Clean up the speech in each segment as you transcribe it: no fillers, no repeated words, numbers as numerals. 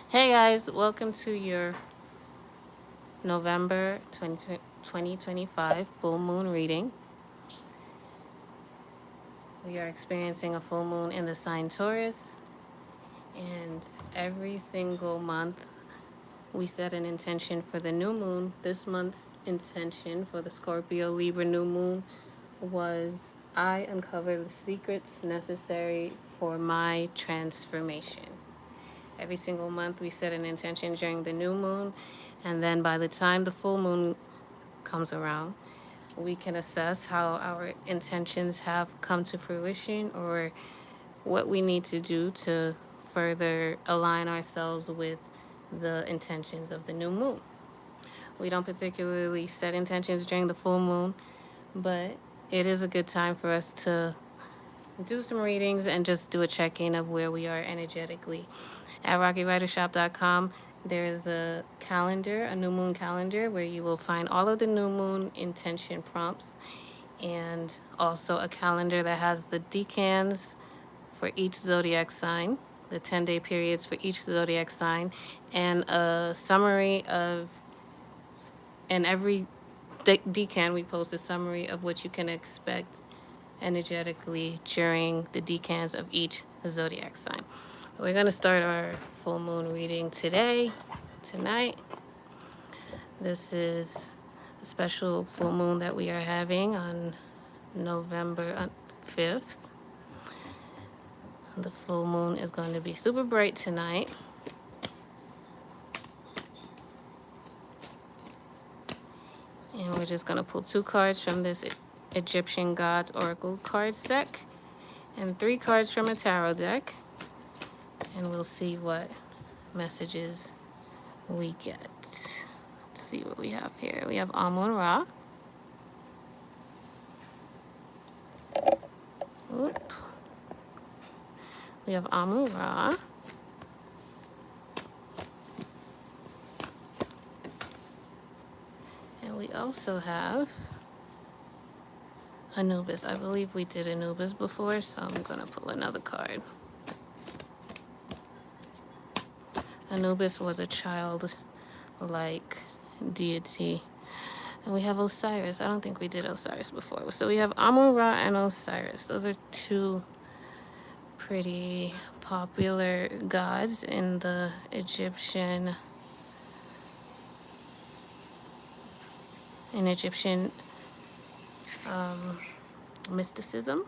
Hey guys, welcome to your November 2025 full moon reading. We are experiencing a full moon in the sign Taurus, and every single month we set an intention for the new moon. This month's intention for the Scorpio Libra new moon was I uncover the secrets necessary for my transformation. Every single month we set an intention during the new moon, and then by the time the full moon comes around, we can assess how our intentions have come to fruition or what we need to do to further align ourselves with the intentions of the new moon. We don't particularly set intentions during the full moon, but it is a good time for us to do some readings and just do a check-in of where we are energetically. At rockywritershop.com, there is a calendar, a new moon calendar, where you will find all of the new moon intention prompts and also a calendar that has the decans for each zodiac sign, the 10-day periods for each zodiac sign, and a summary of, and every decan we post a summary of what you can expect energetically during the decans of each zodiac sign. We're going to start our full moon reading tonight. This is a special full moon that we are having on November 5th. The full moon is going to be super bright tonight. And we're just going to pull 2 cards from this Egyptian Gods Oracle cards deck and 3 cards from a tarot deck. And we'll see what messages we get. Let's see what we have here. We have Amun Ra. Oop. We have Amun Ra. And we also have Anubis. I believe we did Anubis before, so I'm going to pull another card. Anubis was a child-like deity. And we have Osiris. I don't think we did Osiris before. So we have Amun-Ra and Osiris. Those are 2 pretty popular gods in the Egyptian mysticism.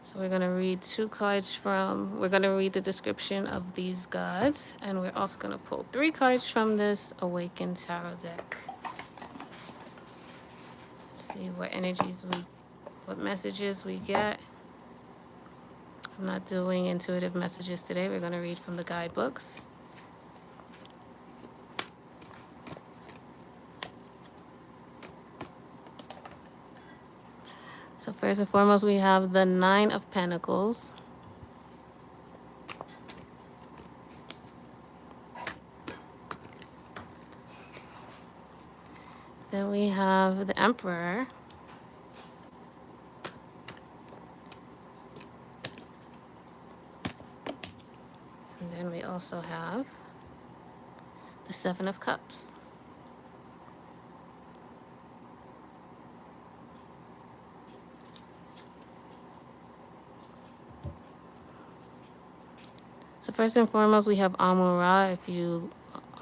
So we're going to read 2 cards from, we're going to read the description of these gods, and we're also going to pull 3 cards from this Awakened Tarot deck. Let's see what messages we get. I'm not doing intuitive messages today. We're going to read from the guidebooks. So first and foremost, we have the 9 of Pentacles. Then we have the Emperor. And then we also have the 7 of Cups. So first and foremost, we have Amun-Ra. If you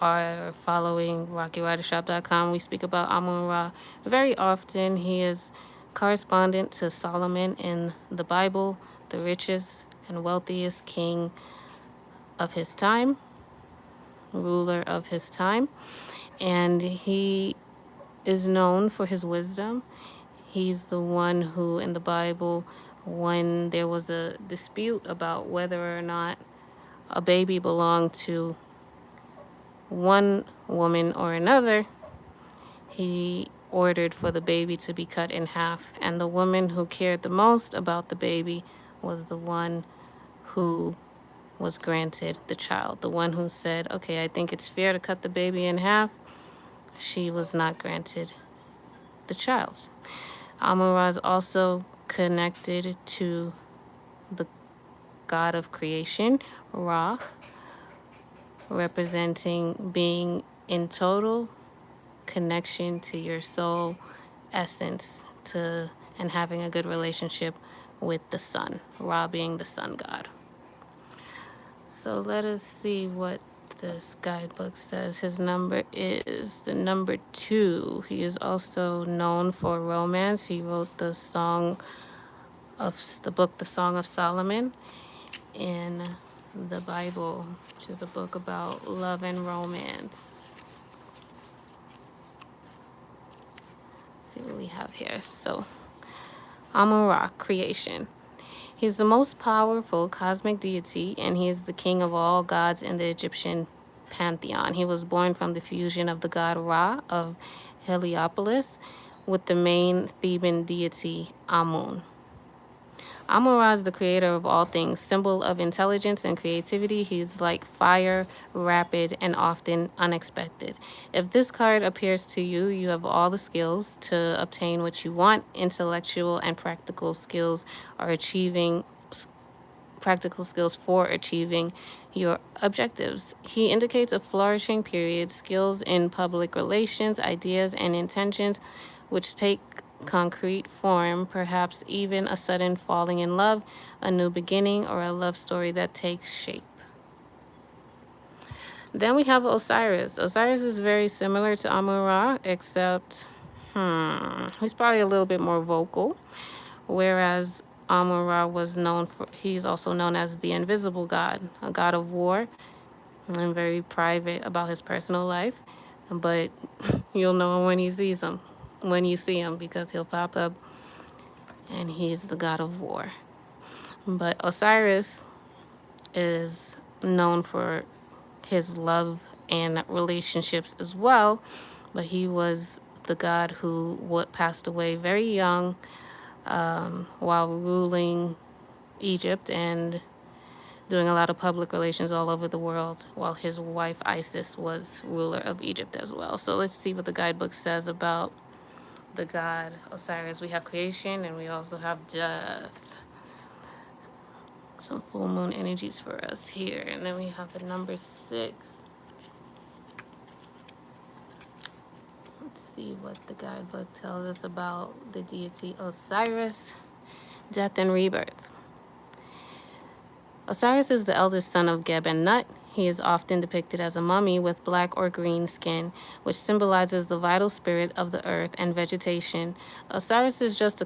are following RockyRiderShop.com, we speak about Amun-Ra very often. He is correspondent to Solomon in the Bible, the richest and wealthiest king of his time, ruler of his time. And he is known for his wisdom. He's the one who, in the Bible, when there was a dispute about whether or not a baby belonged to one woman or another, he ordered for the baby to be cut in half. And the woman who cared the most about the baby was the one who was granted the child. The one who said, okay, I think it's fair to cut the baby in half. She was not granted the child. Amun-Ra is also connected to the god of creation, Ra. representing being in total connection to your soul essence and having a good relationship with the sun, Ra being the sun god. So let us see what this guidebook says. His number is the number 2. He is also known for romance. He wrote the book, The Song of Solomon, in the Bible, which is a book about love and romance. Let's see what we have here. So, Amun-Ra, creation. He's the most powerful cosmic deity, and he is the king of all gods in the Egyptian pantheon. He was born from the fusion of the god Ra of Heliopolis with the main Theban deity Amun. Amun-Ra is the creator of all things, symbol of intelligence and creativity. He's like fire, rapid, and often unexpected. If this card appears to you, you have all the skills to obtain what you want. Intellectual and practical skills for achieving your objectives. He indicates a flourishing period, skills in public relations, ideas, and intentions which take concrete form, perhaps even a sudden falling in love, a new beginning, or a love story that takes shape. Then we have Osiris. Osiris is very similar to Amun-Ra, except he's probably a little bit more vocal, whereas Amun-Ra he's also known as the invisible god, a god of war, and very private about his personal life, but you'll know when you see him, because he'll pop up and he's the god of war. But Osiris is known for his love and relationships as well, but he was the god who passed away very young while ruling Egypt and doing a lot of public relations all over the world, while his wife Isis was ruler of Egypt as well. So let's see what the guidebook says about the god Osiris. We have creation and we also have death. Some full moon energies for us here. And then we have the number 6. Let's see what the guidebook tells us about the deity Osiris. Death and rebirth. Osiris is the eldest son of Geb and Nut. He is often depicted as a mummy with black or green skin, which symbolizes the vital spirit of the earth and vegetation. Osiris is a just,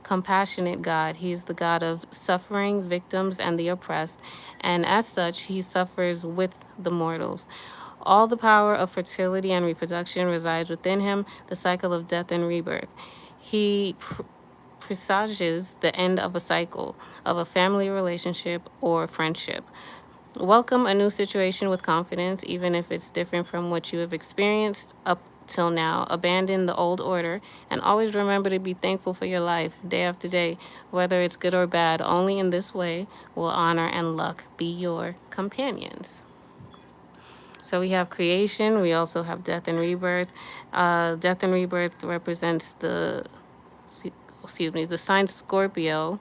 compassionate god. He is the god of suffering, victims, and the oppressed, and as such, he suffers with the mortals. All the power of fertility and reproduction resides within him, the cycle of death and rebirth. He presages the end of a cycle, of a family relationship or friendship. Welcome a new situation with confidence, even if it's different from what you have experienced up till now. Abandon the old order and always remember to be thankful for your life day after day, whether it's good or bad. Only in this way will honor and luck be your companions. So we have creation. We also have death and rebirth. Death and rebirth represents the sign Scorpio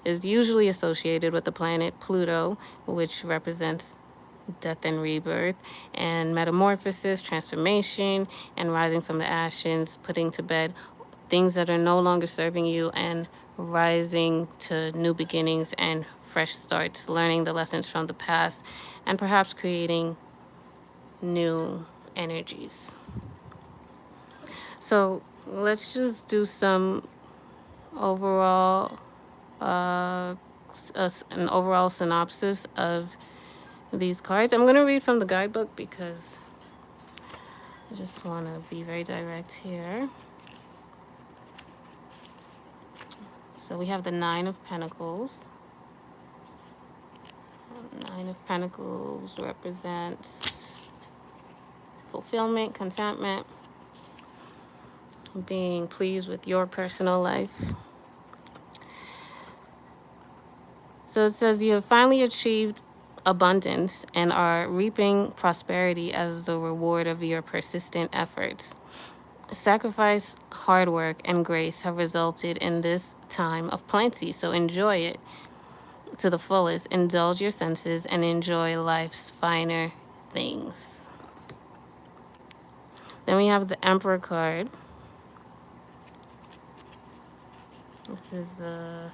is usually associated with the planet Pluto, which represents death and rebirth, and metamorphosis, transformation, and rising from the ashes, putting to bed things that are no longer serving you, and rising to new beginnings and fresh starts, learning the lessons from the past, and perhaps creating new energies. So let's just do some overall an overall synopsis of these cards. I'm going to read from the guidebook because I just want to be very direct here. So we have the 9 of Pentacles. 9 of Pentacles represents fulfillment, contentment, being pleased with your personal life. So it says you have finally achieved abundance and are reaping prosperity as the reward of your persistent efforts. Sacrifice, hard work, and grace have resulted in this time of plenty, so enjoy it. to the fullest, indulge your senses, and enjoy life's finer things. Then we have the Emperor card. This is the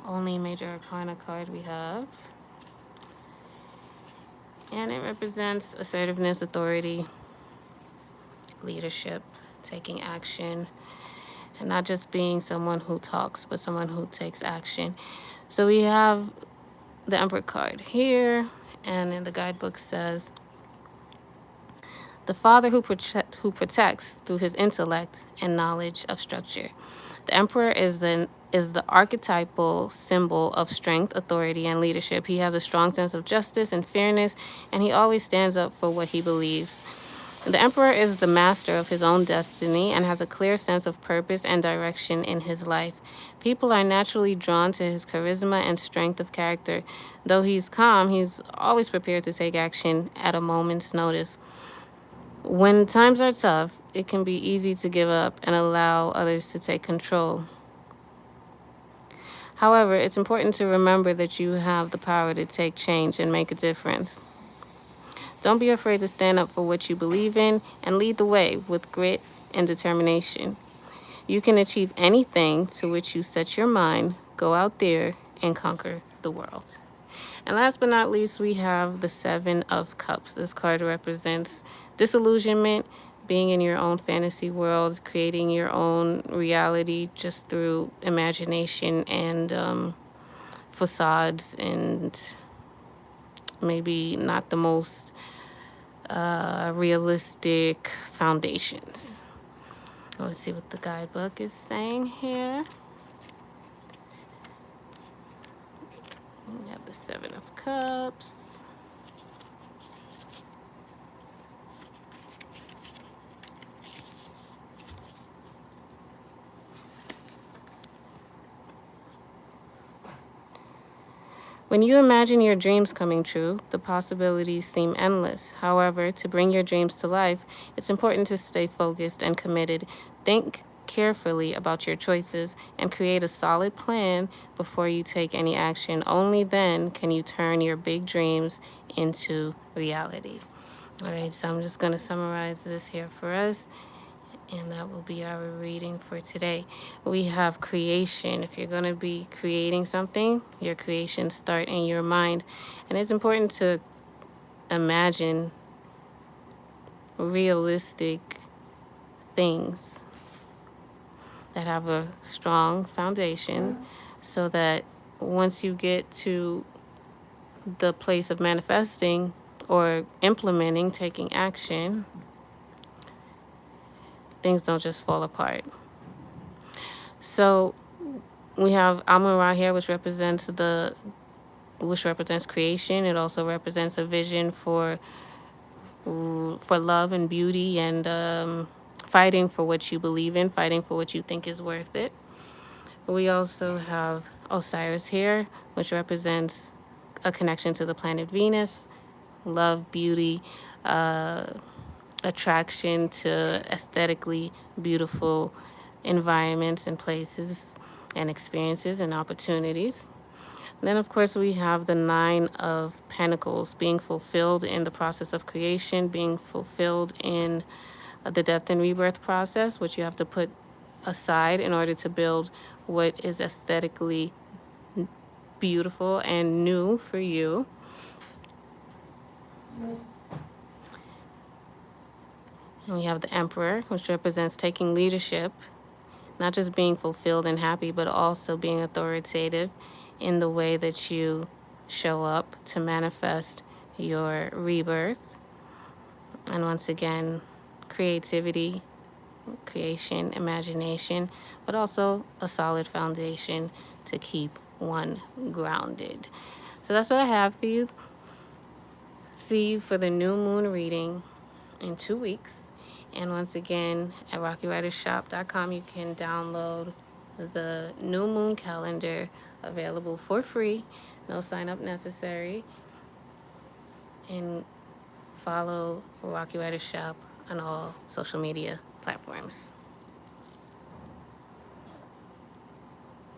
only major arcana card we have. And it represents assertiveness, authority, leadership, taking action, and not just being someone who talks, but someone who takes action. So we have the Emperor card here, and in the guidebook says, the father who protects through his intellect and knowledge of structure. The Emperor is the archetypal symbol of strength, authority, and leadership. He has a strong sense of justice and fairness, and he always stands up for what he believes. The Emperor is the master of his own destiny and has a clear sense of purpose and direction in his life. People are naturally drawn to his charisma and strength of character. Though he's calm, he's always prepared to take action at a moment's notice. When times are tough, it can be easy to give up and allow others to take control. However, it's important to remember that you have the power to take change and make a difference. Don't be afraid to stand up for what you believe in and lead the way with grit and determination. You can achieve anything to which you set your mind. Go out there and conquer the world. And last but not least, we have the Seven of Cups. This card represents disillusionment, being in your own fantasy world, creating your own reality just through imagination and facades and maybe not the most realistic foundations. Let's see what the guidebook is saying here. We have the Seven of Cups. When you imagine your dreams coming true, the possibilities seem endless. However, to bring your dreams to life, it's important to stay focused and committed. Think carefully about your choices and create a solid plan before you take any action. Only then can you turn your big dreams into reality. All right, so I'm just going to summarize this here for us. And that will be our reading for today. We have creation. If you're going to be creating something, your creations start in your mind. And it's important to imagine realistic things that have a strong foundation so that once you get to the place of manifesting or implementing, taking action, things don't just fall apart. So we have Amun-Ra here, which represents creation. It also represents a vision for love and beauty and fighting for what you believe in, fighting for what you think is worth it. We also have Osiris here, which represents a connection to the planet Venus, love, beauty, attraction to aesthetically beautiful environments and places and experiences and opportunities. Then, of course, we have the Nine of Pentacles, being fulfilled in the process of creation, being fulfilled in the death and rebirth process, which you have to put aside in order to build what is aesthetically beautiful and new for you. And we have the Emperor, which represents taking leadership, not just being fulfilled and happy, but also being authoritative in the way that you show up to manifest your rebirth. And once again, creativity, creation, imagination, but also a solid foundation to keep one grounded. So that's what I have for you. See you for the new moon reading in 2 weeks. And once again, at RockyWritersShop.com, you can download the new moon calendar, available for free, no sign up necessary. And follow Rocky Writer Shop on all social media platforms.